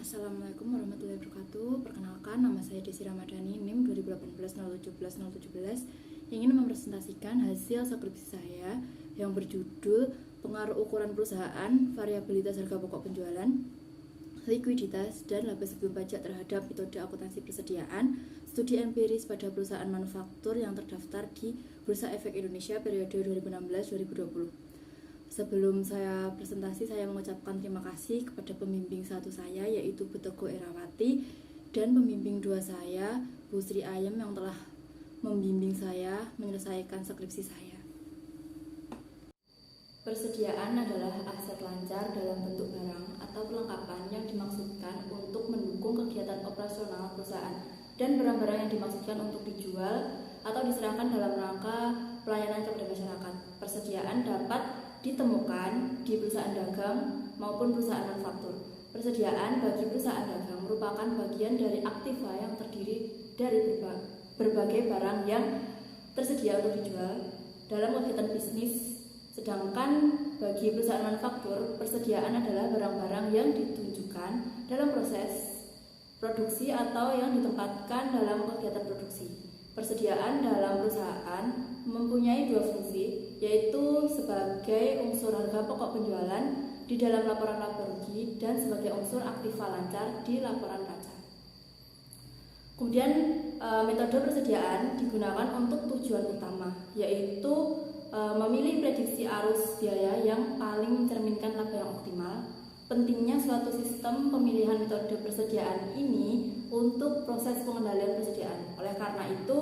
Assalamualaikum warahmatullahi wabarakatuh. Perkenalkan, nama saya Desi Ramadhani, NIM 2018-017-017, ingin mempresentasikan hasil skripsi saya yang berjudul Pengaruh Ukuran Perusahaan, Variabilitas Harga Pokok Penjualan, Likuiditas, dan Laba Sebelum Pajak terhadap Metode Akuntansi Persediaan, Studi Empiris pada Perusahaan Manufaktur yang terdaftar di Bursa Efek Indonesia periode 2016-2020. Sebelum saya presentasi, saya mengucapkan terima kasih kepada pembimbing satu saya, yaitu Bu Teguh Erawati, dan pembimbing dua saya, Bu Sri Ayem, yang telah membimbing saya menyelesaikan skripsi saya. Persediaan adalah aset lancar dalam bentuk barang atau perlengkapan yang dimaksudkan untuk mendukung kegiatan operasional perusahaan, dan barang-barang yang dimaksudkan untuk dijual atau diserahkan dalam rangka pelayanan kepada masyarakat. Persediaan dapat ditemukan di perusahaan dagang maupun perusahaan manufaktur. Persediaan bagi perusahaan dagang merupakan bagian dari aktiva yang terdiri dari berbagai barang yang tersedia untuk dijual dalam kegiatan bisnis. Sedangkan bagi perusahaan manufaktur, persediaan adalah barang-barang yang ditunjukkan dalam proses produksi atau yang ditempatkan dalam kegiatan produksi. Persediaan dalam perusahaan mempunyai dua fungsi, yaitu sebagai unsur harga pokok penjualan di dalam laporan laba rugi dan sebagai unsur aktiva lancar di laporan pajak. Kemudian metode persediaan digunakan untuk tujuan utama, yaitu memilih prediksi arus biaya yang paling mencerminkan laba yang optimal. Pentingnya suatu sistem pemilihan metode persediaan ini untuk proses pengendalian persediaan. Oleh karena itu,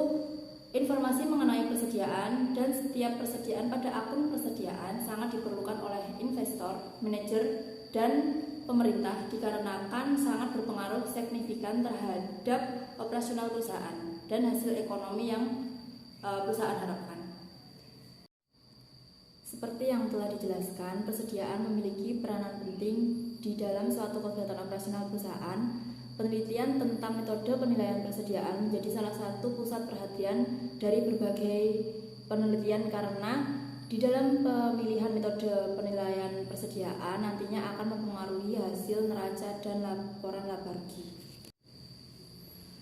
informasi mengenai persediaan dan setiap persediaan pada akun persediaan sangat diperlukan oleh investor, manajer, dan pemerintah dikarenakan sangat berpengaruh signifikan terhadap operasional perusahaan dan hasil ekonomi yang perusahaan harapkan. Seperti yang telah dijelaskan, persediaan memiliki peranan penting di dalam suatu kegiatan operasional perusahaan. Penelitian tentang metode penilaian persediaan menjadi salah satu pusat perhatian dari berbagai penelitian karena di dalam pemilihan metode penilaian persediaan nantinya akan mempengaruhi hasil neraca dan laporan laba rugi.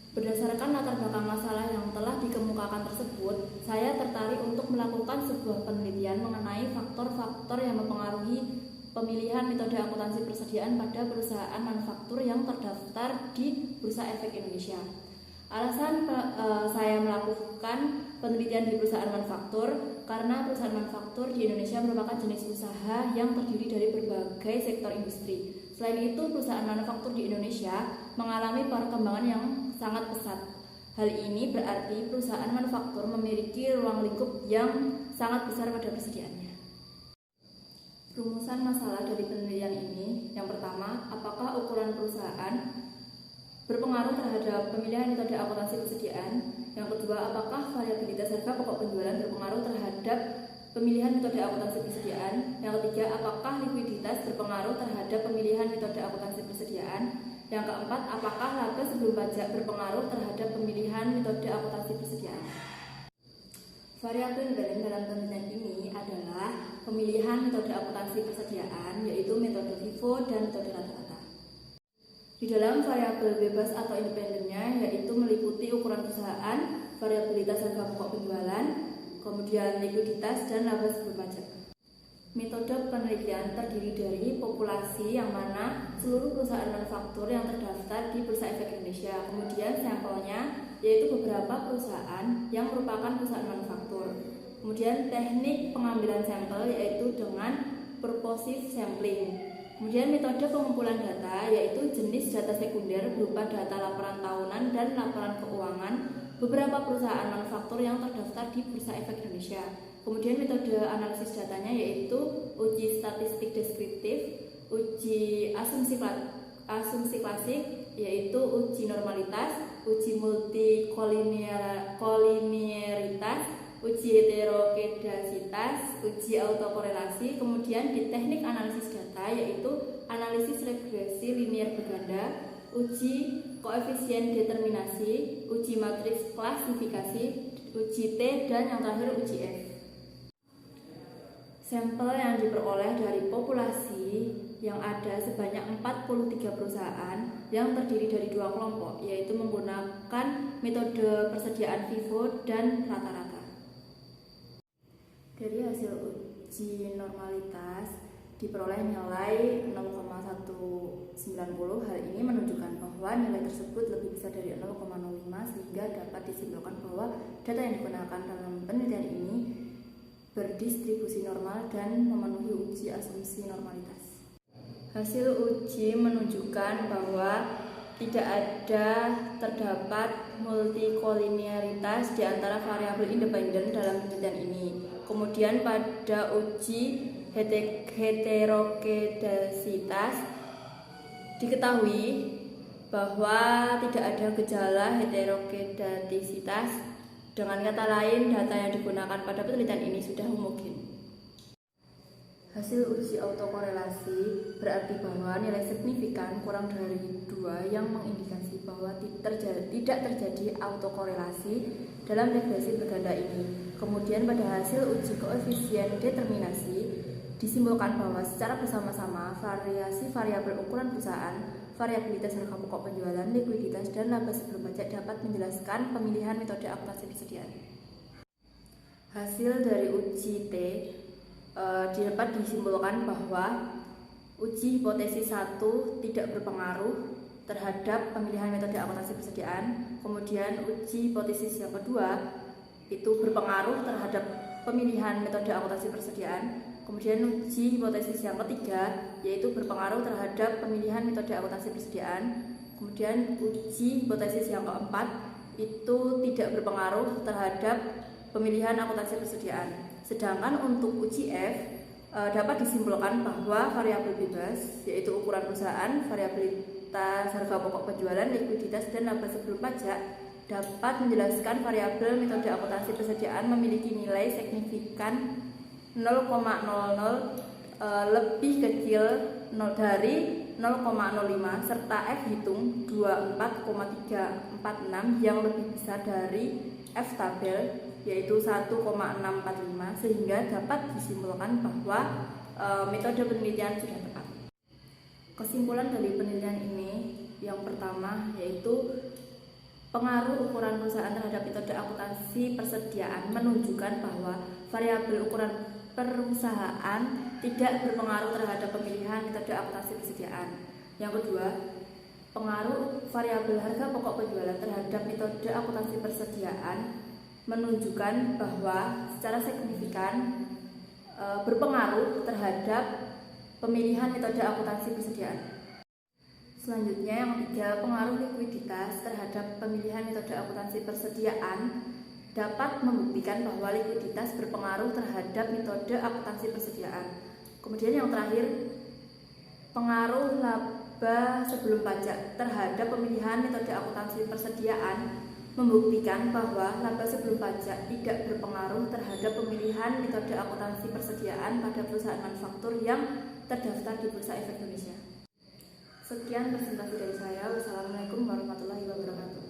Berdasarkan latar belakang masalah yang telah dikemukakan tersebut, saya tertarik untuk melakukan sebuah penelitian mengenai faktor-faktor yang mempengaruhi pemilihan metode akuntansi persediaan pada perusahaan manufaktur yang terdaftar di Bursa Efek Indonesia. Alasan saya melakukan penelitian di perusahaan manufaktur karena perusahaan manufaktur di Indonesia merupakan jenis usaha yang terdiri dari berbagai sektor industri. Selain itu, perusahaan manufaktur di Indonesia mengalami perkembangan yang sangat pesat. Hal ini berarti perusahaan manufaktur memiliki ruang lingkup yang sangat besar pada persediaannya. Rumusan masalah dari penelitian ini, yang pertama, apakah ukuran perusahaan berpengaruh terhadap pemilihan metode akuntansi persediaan? Yang kedua, apakah variabilitas harga pokok penjualan berpengaruh terhadap pemilihan metode akuntansi persediaan? Yang ketiga, apakah likuiditas berpengaruh terhadap pemilihan metode akuntansi persediaan? Yang keempat, apakah laba sebelum pajak berpengaruh terhadap pemilihan metode akuntansi persediaan? Variabel yang dalam penelitian ini adalah pemilihan metode akuntansi persediaan, yaitu metode FIFO dan metode rata-rata. Di dalam variabel bebas atau independennya, yaitu meliputi ukuran perusahaan, variabilitas harga pokok penjualan, kemudian likuiditas dan laba sebelum pajak. Metode penelitian terdiri dari populasi yang mana seluruh perusahaan manufaktur yang terdaftar di Bursa Efek Indonesia. Kemudian sampelnya yaitu beberapa perusahaan yang merupakan perusahaan manufaktur. Kemudian teknik pengambilan sampel yaitu dengan purposive sampling. Kemudian metode pengumpulan data yaitu jenis data sekunder berupa data laporan tahunan dan laporan keuangan beberapa perusahaan manufaktur yang terdaftar di Bursa Efek Indonesia. Kemudian metode analisis datanya yaitu uji statistik deskriptif, uji asumsi klasik, yaitu uji normalitas, uji multikolinearitas, uji heterokedasitas, uji autokorelasi. Kemudian di teknik analisis data yaitu analisis regresi linear berganda, uji koefisien determinasi, uji matriks klasifikasi, uji T, dan yang terakhir uji F. Sampel yang diperoleh dari populasi yang ada sebanyak 43 perusahaan yang terdiri dari dua kelompok, yaitu menggunakan metode persediaan FIFO dan rata-rata. Dari hasil uji normalitas diperoleh nilai 0,190. Hal ini menunjukkan bahwa nilai tersebut lebih besar dari 0,05 sehingga dapat disimpulkan bahwa data yang digunakan dalam penelitian ini berdistribusi normal dan memenuhi uji asumsi normalitas. Hasil uji menunjukkan bahwa tidak terdapat multikolinearitas di antara variabel independen dalam penelitian ini. Kemudian pada uji heterokedasitas diketahui bahwa tidak ada gejala heterokedasitas. Dengan kata lain, data yang digunakan pada penelitian ini sudah homogen. Hasil uji autokorelasi berarti bahwa nilai signifikan kurang dari 2 yang mengindikasi bahwa tidak terjadi autokorelasi dalam regresi berganda ini. Kemudian pada hasil uji koefisien determinasi disimpulkan bahwa secara bersama-sama variasi variabel ukuran perusahaan, variabilitas harga pokok penjualan, likuiditas, dan laba sebelum pajak dapat menjelaskan pemilihan metode akuntansi persediaan. Hasil dari uji T dapat disimpulkan bahwa uji hipotesis 1 tidak berpengaruh terhadap pemilihan metode akuntansi persediaan. Kemudian uji hipotesis yang kedua itu berpengaruh terhadap pemilihan metode akuntansi persediaan. Kemudian uji hipotesis yang ketiga yaitu berpengaruh terhadap pemilihan metode akuntansi persediaan. Kemudian uji hipotesis yang keempat itu tidak berpengaruh terhadap pemilihan akuntansi persediaan. Sedangkan untuk uji F dapat disimpulkan bahwa variabel bebas yaitu ukuran perusahaan, variabilitas harga pokok penjualan, likuiditas, dan laba sebelum pajak dapat menjelaskan variabel metode akuntansi persediaan memiliki nilai signifikan 0,00 lebih kecil dari 0,05 serta F hitung 24,346 yang lebih besar dari F tabel yaitu 1,645 sehingga dapat disimpulkan bahwa metode penelitian sudah tepat. Kesimpulan dari penelitian ini yang pertama yaitu pengaruh ukuran perusahaan terhadap metode akuntansi persediaan menunjukkan bahwa variabel ukuran perusahaan tidak berpengaruh terhadap pemilihan metode akuntansi persediaan. Yang kedua, pengaruh variabel harga pokok penjualan terhadap metode akuntansi persediaan menunjukkan bahwa secara signifikan berpengaruh terhadap pemilihan metode akuntansi persediaan. Selanjutnya yang ketiga, pengaruh likuiditas terhadap pemilihan metode akuntansi persediaan dapat membuktikan bahwa likuiditas berpengaruh terhadap metode akuntansi persediaan. Kemudian yang terakhir, pengaruh laba sebelum pajak terhadap pemilihan metode akuntansi persediaan membuktikan bahwa laba sebelum pajak tidak berpengaruh terhadap pemilihan metode akuntansi persediaan pada perusahaan manufaktur yang terdaftar di Bursa Efek Indonesia. Sekian presentasi dari saya. Wassalamualaikum warahmatullahi wabarakatuh.